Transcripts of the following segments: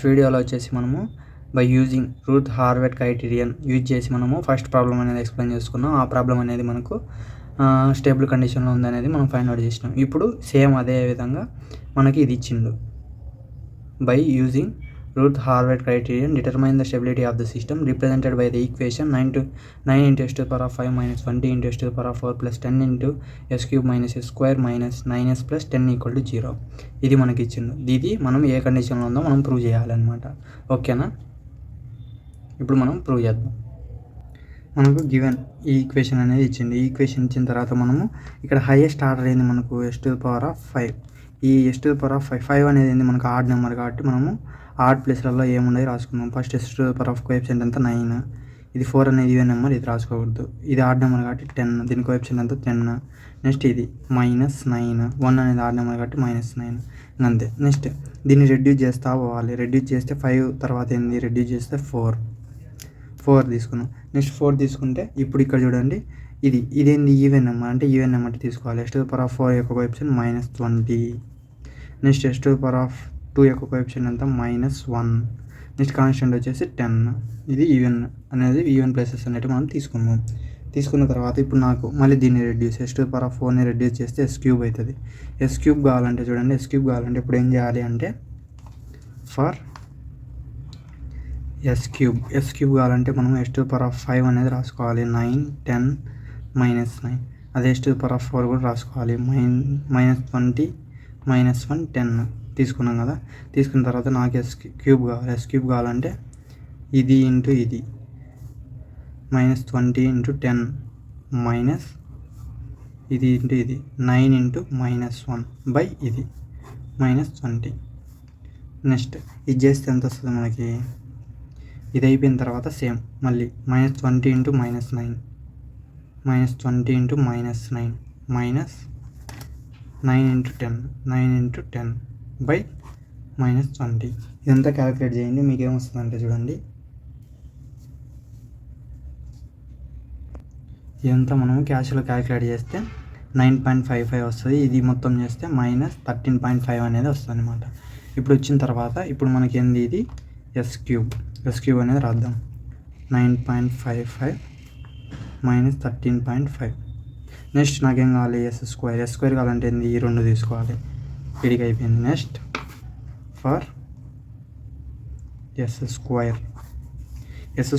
వీడియోలో వచ్చేసి మనము by using Routh Hurwitz criterion use చేసి మనము ఫస్ట్ ప్రాబ్లం అనేది ఎక్స్ప్లెయిన్ చేసుకున్నాం. ఆ ప్రాబ్లం అనేది మనకు స్టేబుల్ కండిషన్లో ఉందనేది మనం ఫైండ్ అవుట్ చేసినాం. ఇప్పుడు సేమ్ అదే విధంగా మనకి ఇది ఇచ్చిండు. By using Routh Hurwitz criterion determine the stability of the system represented by the equation 9 into x to the power of 5 minus 20 into x to the power of 4 plus 10 into s cube minus s square minus 9s plus 10 equal to 0. ఇది మనకి ఇచ్చిండు. ఇది మనం ఏ కండిషన్లో ఉందో మనం prove చేయాలన్నమాట. ఓకేనా, ఇప్పుడు మనం ప్రూవ్ చేద్దాం. మనకు గివెన్ ఈ ఈక్వేషన్ అనేది ఇచ్చింది. ఈ ఈక్వేషన్ ఇచ్చిన తర్వాత మనము ఇక్కడ హైయెస్ట్ ఆర్డర్ ఏంది మనకు s to the power of 5. ఈ s to the power of 5 అనేది ఏంది మనకు ఆడ్ నెంబర్ కాబట్టి మనము ఆడ్ ప్లేస్లలో ఏమున్నాయి రాసుకుందాం. First s to the power of coefficient అంతా 9. ఇది 4 అనేది ఈవెన్ నెంబర్, ఇది రాసుకోకూడదు. ఇది ఆడ్ నెంబర్ కాబట్టి 10, దీని కోఎఫిషియంట్ అంతా 10. నెక్స్ట్ ఇది -9, 1 అనేది ఆడ్ నెంబర్ కాబట్టి -9 అంతే. నెక్స్ట్ దీన్ని రెడ్యూస్ చేస్తూ పోవాలి. రెడ్యూస్ చేస్తే 5 తర్వాత ఏంది రెడ్యూస్ చేస్తే 4 తీసుకున్నాం. నెక్స్ట్ 4 తీసుకుంటే ఇప్పుడు ఇక్కడ చూడండి, ఇదేంది ఈవెన్ నెంబర్ అంటే ఈవెన్ నెంబర్ తీసుకోవాలి. s to the power of 4 యొక్క coefficient -20. Next s to the power of 2 యొక్క కోఎఫిషియంట్ అంతా -1. నెక్స్ట్ కాన్స్టెంట్ వచ్చేసి 10. ఇది ఈవెన్ అనేది ఈవెన్ ప్లేసెస్ అనేవి మనం తీసుకున్న తర్వాత ఇప్పుడు నాకు మళ్ళీ దీన్ని reduce s to the power of 4ని రెడ్యూస్ చేస్తే s cube అవుతుంది. s cube కావాలంటే చూడండి, s cube కావాలంటే ఇప్పుడు ఏం చేయాలి అంటే ఫర్ s cube కావాలంటే మనం s to the power of 5 అనేది రాసుకోవాలి. 9, 10, -9. అదే s to the power of 4 కూడా రాసుకోవాలి. -20, -1, 10 తీసుకున్నాం కదా. తీసుకున్న తర్వాత నాకు s cube కావాలి. s cube కావాలంటే ఇది ఇంటూ ఇది -20 into 10 మైనస్ ఇది ఇంటూ ఇది 9 into -1 బై ఇది -20. నెక్స్ట్ ఇది చేస్తే ఎంత వస్తుంది మనకి? ఇది అయిపోయిన తర్వాత సేమ్ మళ్ళీ -20 into -9 -20 into -9 minus 9 into 10 by -20. ఇదంతా క్యాలిక్యులేట్ చేయండి. మీకు ఏమొస్తుందంటే చూడండి, ఇదంతా మనము క్యాష్లో క్యాలిక్యులేట్ చేస్తే 9.55 వస్తుంది. ఇది మొత్తం చేస్తే -13.5 అనేది వస్తుంది అనమాట. ఇప్పుడు వచ్చిన తర్వాత ఇప్పుడు మనకి ఏంది, ఇది s cube అనేది రాద్దాం. 9.55 -13.5. నెక్స్ట్ నాకేం కావాలి? s స్క్వేర్ కావాలంటే ఏంది, ఈ 2 తీసుకోవాలి. ఇడికి అయిపోయింది. నెక్స్ట్ ఫర్ s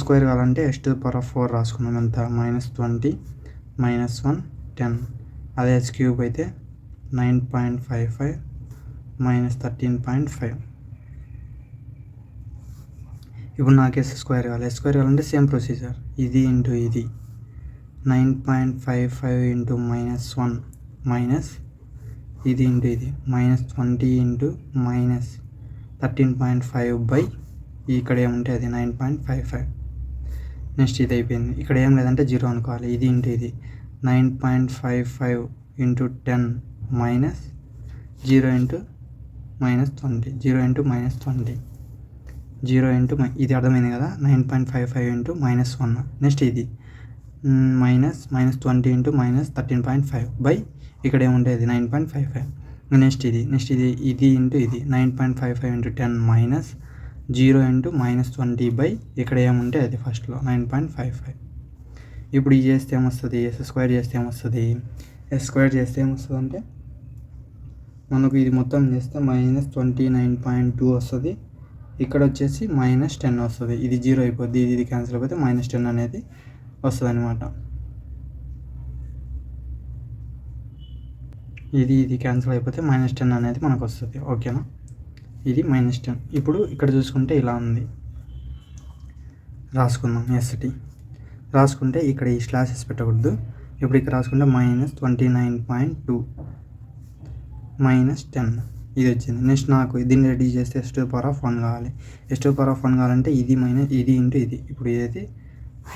స్క్వేర్ కావాలంటే s to the power of 4 రాసుకున్నాం. ఎంత? -20, -1, 10. అదే s cube అయితే 9.55 -13.5. ఇప్పుడు నాకు s స్క్వేర్ కావాలి. s స్క్వేర్ కావాలంటే సేమ్ ప్రొసీజర్, ఇది ఇంటూ ఇది 9.55 into -1 మైనస్ ఇది ఇంటూ ఇది -20 into -13.5 బై ఇక్కడ ఏముంటే అది 9.55. నెక్స్ట్ ఇది అయిపోయింది. ఇక్కడ ఏం లేదంటే 0 అనుకోవాలి. ఇది ఇంటూ ఇది 9.55 into 10 మైనస్ 0 into -20 0 into ఇది అర్థమైంది కదా. 9.55 into -1. నెక్స్ట్ ఇది -20 into -13.5 బై ఇక్కడ ఏముంటుంది 9.55. నెక్స్ట్ ఇది ఇంటూ ఇది 9.55 into 10 మైనస్ 0 into -20 బై ఇక్కడ ఏముంటే అది ఫస్ట్లో 9.55. ఇప్పుడు ఇది చేస్తే ఏమొస్తుంది? s స్క్వేర్ చేస్తే ఏమొస్తుంది? అంటే మనకు ఇది మొత్తం చేస్తే -29.2 వస్తుంది. ఇక్కడ వచ్చేసి -10 వస్తుంది. ఇది 0 అయిపోద్ది, ఇది క్యాన్సిల్ అయిపోతే -10 అనేది వస్తుంది అనమాట. ఇది క్యాన్సిల్ అయిపోతే -10 అనేది మనకు వస్తుంది. ఓకేనా, ఇది -10. ఇప్పుడు ఇక్కడ చూసుకుంటే ఇలా ఉంది, రాసుకుందాం. ST రాసుకుంటే ఇక్కడ ఈ స్లాషెస్ పెట్టకూడదు. ఇప్పుడు ఇక్కడ రాసుకుంటే -29.2 -10 ఇది వచ్చింది. నెక్స్ట్ నాకు దీన్ని రెడీ చేస్తే s to the power of 1 కావాలి. s to the power of 1 కావాలంటే ఇది ఇది ఇంటూ ఇది. ఇప్పుడు ఇదైతే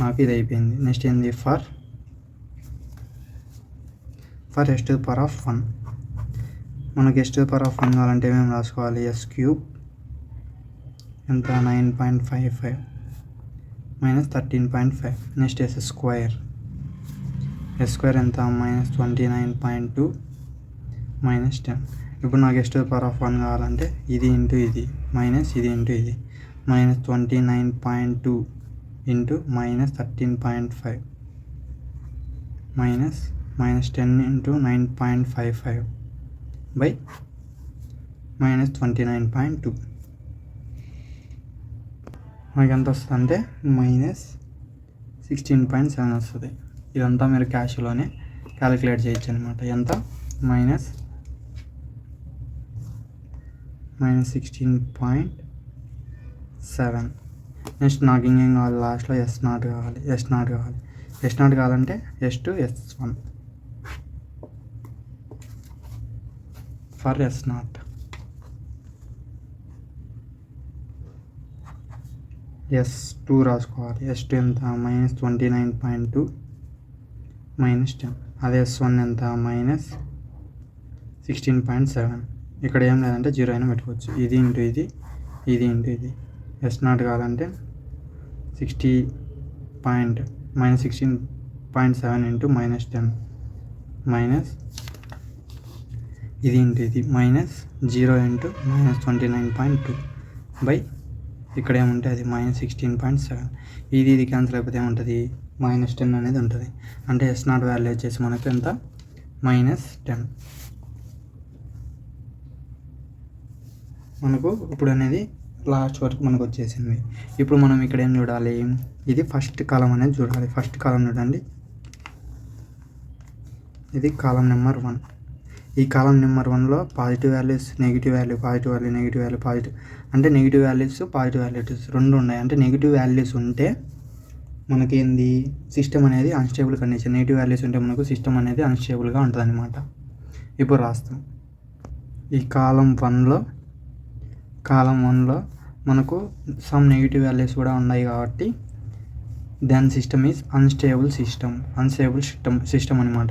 నాకు ఇది అయిపోయింది. నెక్స్ట్ ఏంది? For s to the power of 1. మనకి s to the power of 1 కావాలంటే మేము రాసుకోవాలి. s cube ఎంత? 9.55 -13.5. నెక్స్ట్ s స్క్వేర్ ఎంత? -29.2 -10. ఇప్పుడు నాకు s to the power of 1 కావాలంటే ఇది ఇంటూ ఇది మైనస్ ఇది ఇంటూ ఇది minus 29.2 into minus 13.5 minus 10 into 9.55 by minus 29.2 మనకి ఎంత వస్తుంది అంటే మైనస్ 16.7 వస్తుంది. ఇదంతా మీరు క్యాష్లోనే క్యాలిక్యులేట్ చేయొచ్చు అనమాట. ఎంత మైనస్ 16.7. నెక్స్ట్ నాకు ఇంకేం కావాలి, లాస్ట్లో S0 కావాలి. S0 కావాలంటే S2 S1 for S0. S2 రాసుకోవాలి. S2 ఎంత మైనస్ 29.2 మైనస్ 10. అదే S1 ఎంత మైనస్ 16.7. ఇక్కడ ఏం లేదంటే 0 అయినా పెట్టుకోవచ్చు. ఇది ఇంటూ ఇది ఇంటూ ఇది. S0 కావాలంటే మైనస్ 16.7 ఇంటూ మైనస్ 10 మైనస్ ఇది ఇంటూ ఇది మైనస్ 0 ఇంటూ మైనస్ 29.2 బై ఇక్కడ ఏముంటే అది మైనస్ 16.7. ఇది క్యాన్సిల్ అయిపోతే ఏముంటుంది, మైనస్ 10 అనేది ఉంటుంది. అంటే S0 వాల్యూ వచ్చేసి మనకు ఎంత మైనస్ 10. మనకు ఇప్పుడు అనేది లాస్ట్ వరకు మనకు వచ్చేసింది. ఇప్పుడు మనం ఇక్కడ ఏం చూడాలి, ఇది ఫస్ట్ కాలం అనేది చూడాలి. ఫస్ట్ కాలం చూడండి, ఇది కాలం నెంబర్ 1. ఈ కాలం నెంబర్ 1లో positive values negative value positive value negative value positive అంటే నెగిటివ్ వాల్యూస్ పాజిటివ్ వాల్యూస్ రెండు ఉన్నాయి. అంటే నెగిటివ్ వాల్యూస్ ఉంటే మనకేంది సిస్టమ్ అనేది అన్స్టేబుల్ కండిషన్. నెగిటివ్ వాల్యూస్ ఉంటే మనకు సిస్టమ్ అనేది అన్స్టేబుల్గా ఉంటుంది అనమాట. ఇప్పుడు రాస్తాం. ఈ కాలం 1లో మనకు సమ్ నెగిటివ్ వాల్యూస్ కూడా ఉన్నాయి కాబట్టి then system is unstable system అనమాట.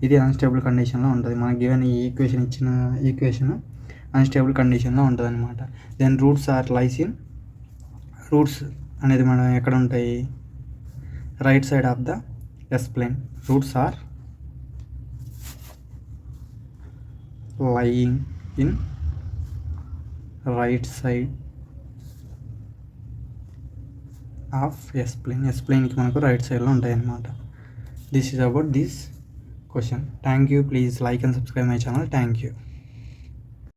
ఇది అన్స్టేబుల్ కండిషన్లో ఉంటుంది. మనకి గివెన్ ఈ ఇచ్చిన ఈక్వేషన్ అన్స్టేబుల్ కండిషన్లో ఉంటుంది అనమాట. దెన్ రూట్స్ అనేది మనం ఎక్కడ ఉంటాయి, right side of the S plane. Roots are lying in right side of S ప్లేన్కి మనకు రైట్ సైడ్లో ఉంటాయి అన్నమాట. This is about this question. Thank you. Please like and subscribe my channel. Thank you.